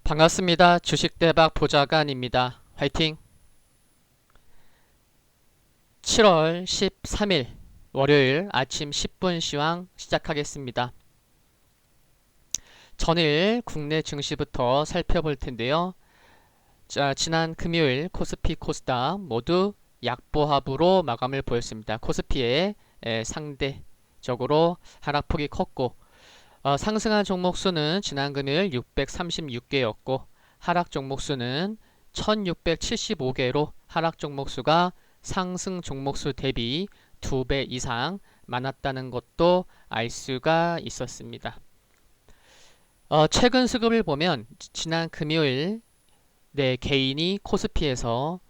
반갑습니다. 주식대박 보좌관입니다. 화이팅! 7월 13일 월요일 아침 10분 시황 시작하겠습니다. 전일 국내 증시부터 살펴볼 텐데요. 자, 지난 금요일 코스피, 코스닥 모두 약보합으로 마감을 보였습니다. 코스피의 상대적으로 하락폭이 컸고 상승한 종목 수는 지난 금요일 636개였고 하락 종목 수는 1675개로 하락 종목 수가 상승 종목 수 대비 2배 이상 많았다는 것도 알 수가 있었습니다. 최근 수급을 보면 지난 금요일 개인이 코스피에서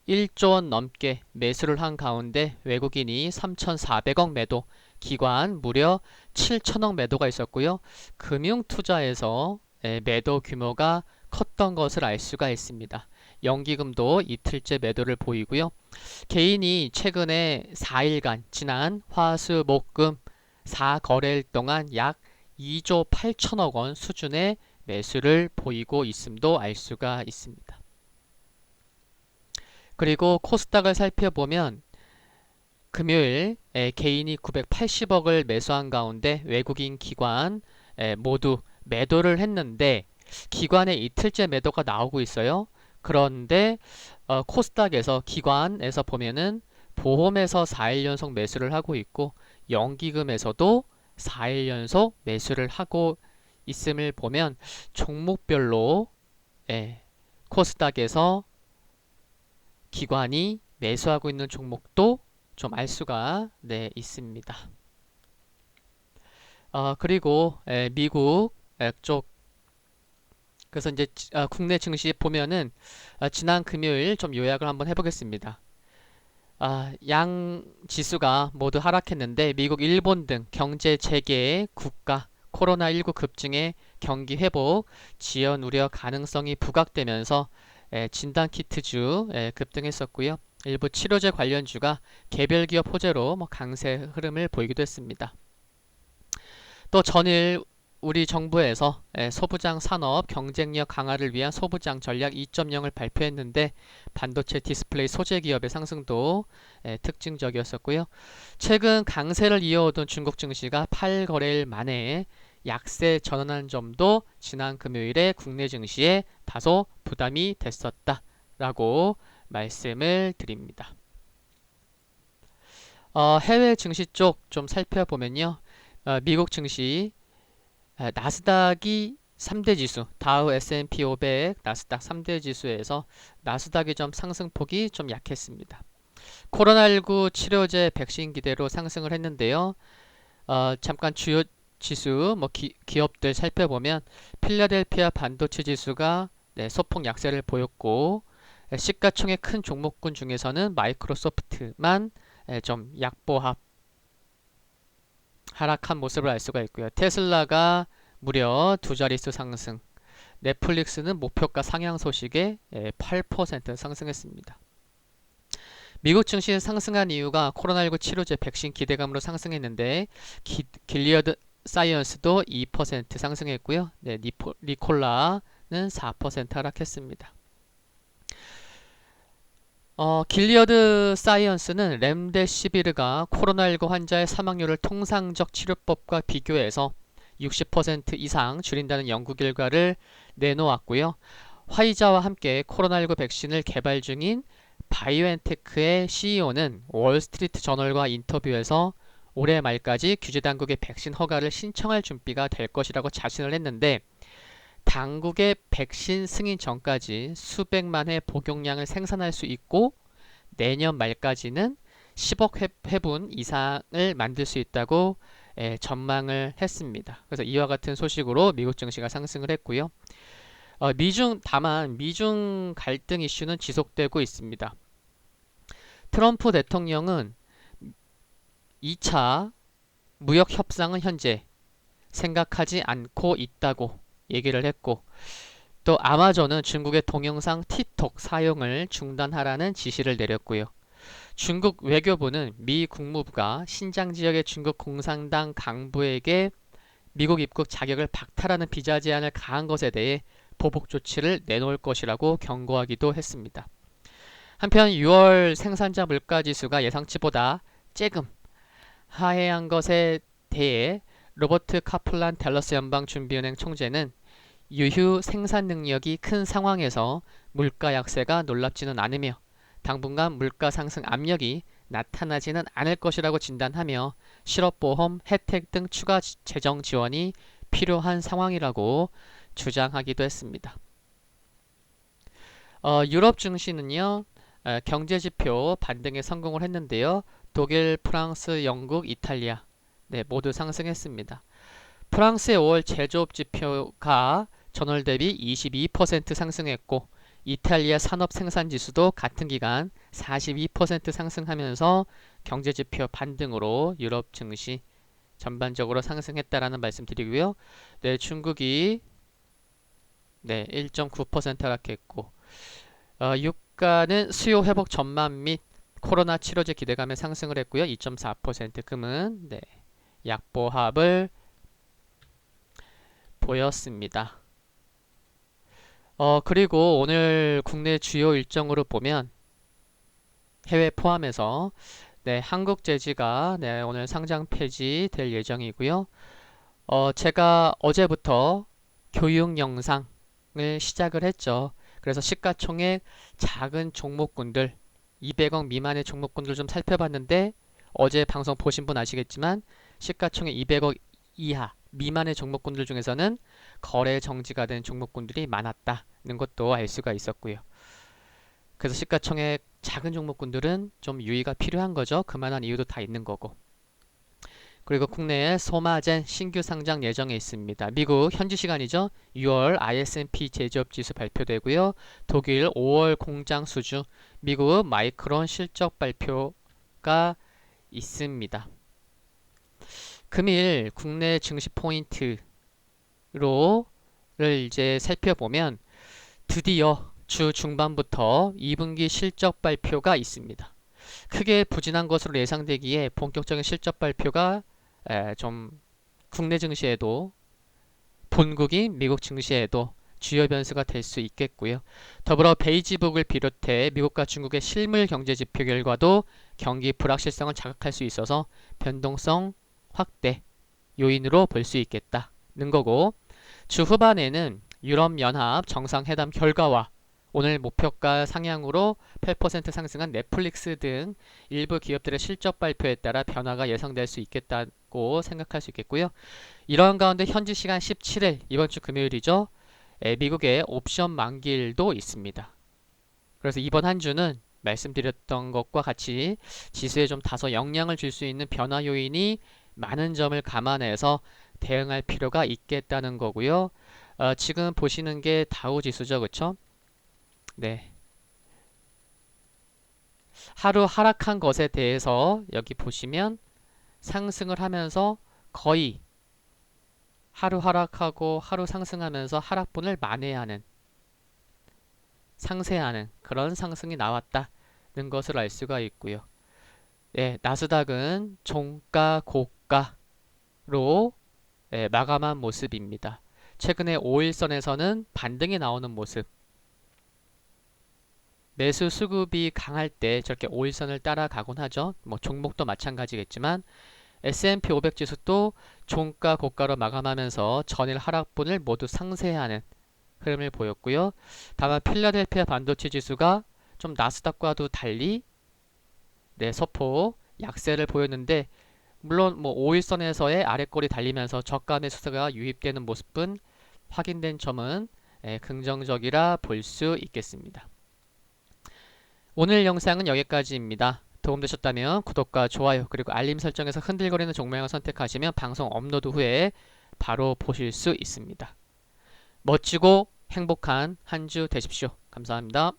1조 원 넘게 매수를 한 가운데 외국인이 3,400억 매도, 기관 무려 7천억 매도가 있었고요. 금융투자에서 매도 규모가 컸던 것을 알 수가 있습니다. 연기금도 이틀째 매도를 보이고요. 개인이 최근에 4일간 지난 화수 목금 4거래일 동안 약 2조 8천억 원 수준의 매수를 보이고 있음도 알 수가 있습니다. 그리고 코스닥을 살펴보면 금요일 개인이 980억을 매수한 가운데 외국인 기관 모두 매도를 했는데 기관의 이틀째 매도가 나오고 있어요. 그런데 코스닥에서 기관에서 보면은 보험에서 4일 연속 매수를 하고 있고 연기금에서도 4일 연속 매수를 하고 있음을 보면 종목별로 코스닥에서 기관이 매수하고 있는 종목도 좀 알 수가 있습니다. 그리고 미국 쪽 그래서 이제 국내 증시 보면은 지난 금요일 좀 요약을 한번 해보겠습니다. 양 지수가 모두 하락했는데 미국, 일본 등 경제 재개 국가 코로나19 급증의 경기 회복, 지연 우려 가능성이 부각되면서 진단키트주 급등했었고요. 일부 치료제 관련주가 개별 기업 호재로 강세 흐름을 보이기도 했습니다. 또 전일 우리 정부에서 소부장 산업 경쟁력 강화를 위한 소부장 전략 2.0을 발표했는데 반도체 디스플레이 소재 기업의 상승도 특징적이었었고요. 최근 강세를 이어오던 중국 증시가 8거래일 만에 약세 전환한 점도 지난 금요일에 국내 증시에 다소 부담이 됐었다라고 말씀을 드립니다. 해외 증시 쪽 좀 살펴보면요. 미국 증시 나스닥이 3대 지수, 다우, S&P 500, 나스닥 3대 지수에서 나스닥의 좀 상승폭이 좀 약했습니다. 코로나19 치료제 백신 기대로 상승을 했는데요. 잠깐 주요 지수, 기업들 살펴보면 필라델피아 반도체 지수가 소폭 약세를 보였고 시가총액 큰 종목군 중에서는 마이크로소프트만 좀 약보합 하락한 모습을 알 수가 있고요. 테슬라가 무려 두 자릿수 상승, 넷플릭스는 목표가 상향 소식에 8% 상승했습니다. 미국 증시 상승한 이유가 코로나19 치료제 백신 기대감으로 상승했는데 길리어드 사이언스도 2% 상승했고요. 니콜라는 4% 하락했습니다. 길리어드 사이언스는 렘데시비르가 코로나19 환자의 사망률을 통상적 치료법과 비교해서 60% 이상 줄인다는 연구 결과를 내놓았고요. 화이자와 함께 코로나19 백신을 개발 중인 바이오엔테크의 CEO는 월스트리트 저널과 인터뷰에서 올해 말까지 규제 당국의 백신 허가를 신청할 준비가 될 것이라고 자신을 했는데 당국의 백신 승인 전까지 수백만 회 복용량을 생산할 수 있고 내년 말까지는 10억 회분 이상을 만들 수 있다고 전망을 했습니다. 그래서 이와 같은 소식으로 미국 증시가 상승을 했고요. 다만 미중 갈등 이슈는 지속되고 있습니다. 트럼프 대통령은 2차 무역 협상은 현재 생각하지 않고 있다고 얘기를 했고 또 아마존은 중국의 동영상 틱톡 사용을 중단하라는 지시를 내렸고요. 중국 외교부는 미 국무부가 신장 지역의 중국 공산당 강부에게 미국 입국 자격을 박탈하는 비자 제한을 가한 것에 대해 보복 조치를 내놓을 것이라고 경고하기도 했습니다. 한편 6월 생산자 물가지수가 예상치보다 조금 하회한 것에 대해 로버트 카플란 댈러스 연방준비은행 총재는 유휴 생산 능력이 큰 상황에서 물가 약세가 놀랍지는 않으며 당분간 물가 상승 압력이 나타나지는 않을 것이라고 진단하며 실업보험 혜택 등 추가 재정 지원이 필요한 상황이라고 주장하기도 했습니다. 유럽 증시는요, 경제지표 반등에 성공을 했는데요. 독일, 프랑스, 영국, 이탈리아 모두 상승했습니다. 프랑스의 5월 제조업 지표가 전월 대비 22% 상승했고 이탈리아 산업 생산 지수도 같은 기간 42% 상승하면서 경제지표 반등으로 유럽 증시 전반적으로 상승했다라는 말씀 드리고요. 중국이 1.9% 하락했고 유가는 수요 회복 전망 및 코로나 치료제 기대감에 상승을 했고요. 2.4% 금은 약보합을 보였습니다. 그리고 오늘 국내 주요 일정으로 보면 해외 포함해서 한국재지가 오늘 상장 폐지될 예정이고요. 제가 어제부터 교육 영상을 시작을 했죠. 그래서 시가총액 작은 종목군들 200억 미만의 종목군들 좀 살펴봤는데 어제 방송 보신 분 아시겠지만 시가총액 200억 이하 미만의 종목군들 중에서는 거래 정지가 된 종목군들이 많았다는 것도 알 수가 있었고요. 그래서 시가총액 작은 종목군들은 좀 유의가 필요한 거죠. 그만한 이유도 다 있는 거고. 그리고 국내에 소마젠 신규 상장 예정에 있습니다. 미국 현지 시간이죠. 6월 ISM-P 제조업 지수 발표되고요. 독일 5월 공장 수주, 미국 마이크론 실적 발표가 있습니다. 금일 국내 증시 포인트로를 이제 살펴보면 드디어 주 중반부터 2분기 실적 발표가 있습니다. 크게 부진한 것으로 예상되기에 본격적인 실적 발표가 좀 국내 증시에도 본국인 미국 증시에도 주요 변수가 될 수 있겠고요. 더불어 베이지북을 비롯해 미국과 중국의 실물 경제 지표 결과도 경기 불확실성을 자극할 수 있어서 변동성 확대 요인으로 볼 수 있겠다는 거고, 주 후반에는 유럽연합 정상회담 결과와 오늘 목표가 상향으로 8% 상승한 넷플릭스 등 일부 기업들의 실적 발표에 따라 변화가 예상될 수 있겠다고 생각할 수 있겠고요. 이러한 가운데 현지 시간 17일 이번 주 금요일이죠. 미국의 옵션 만기일도 있습니다. 그래서 이번 한 주는 말씀드렸던 것과 같이 지수에 좀 다소 영향을 줄 수 있는 변화 요인이 많은 점을 감안해서 대응할 필요가 있겠다는 거고요. 지금 보시는 게 다우 지수죠, 그쵸? 하루 하락한 것에 대해서 여기 보시면 상승을 하면서 거의 하루 하락하고 하루 상승하면서 하락분을 만회하는, 상쇄하는 그런 상승이 나왔다는 것을 알 수가 있고요. 나스닥은 종가 고가로 마감한 모습입니다. 최근에 5일선에서는 반등이 나오는 모습, 매수 수급이 강할 때 저렇게 5일선을 따라가곤 하죠. 뭐 종목도 마찬가지겠지만 S&P 500 지수도 종가 고가로 마감하면서 전일 하락분을 모두 상쇄하는 흐름을 보였고요. 다만 필라델피아 반도체 지수가 좀 나스닥과도 달리 소폭 약세를 보였는데, 물론 뭐 5일선에서의 아랫골이 달리면서 저가 매수세가 유입되는 모습은 확인된 점은 긍정적이라 볼 수 있겠습니다. 오늘 영상은 여기까지입니다. 도움되셨다면 구독과 좋아요 그리고 알림 설정에서 흔들거리는 종모양을 선택하시면 방송 업로드 후에 바로 보실 수 있습니다. 멋지고 행복한 한 주 되십시오. 감사합니다.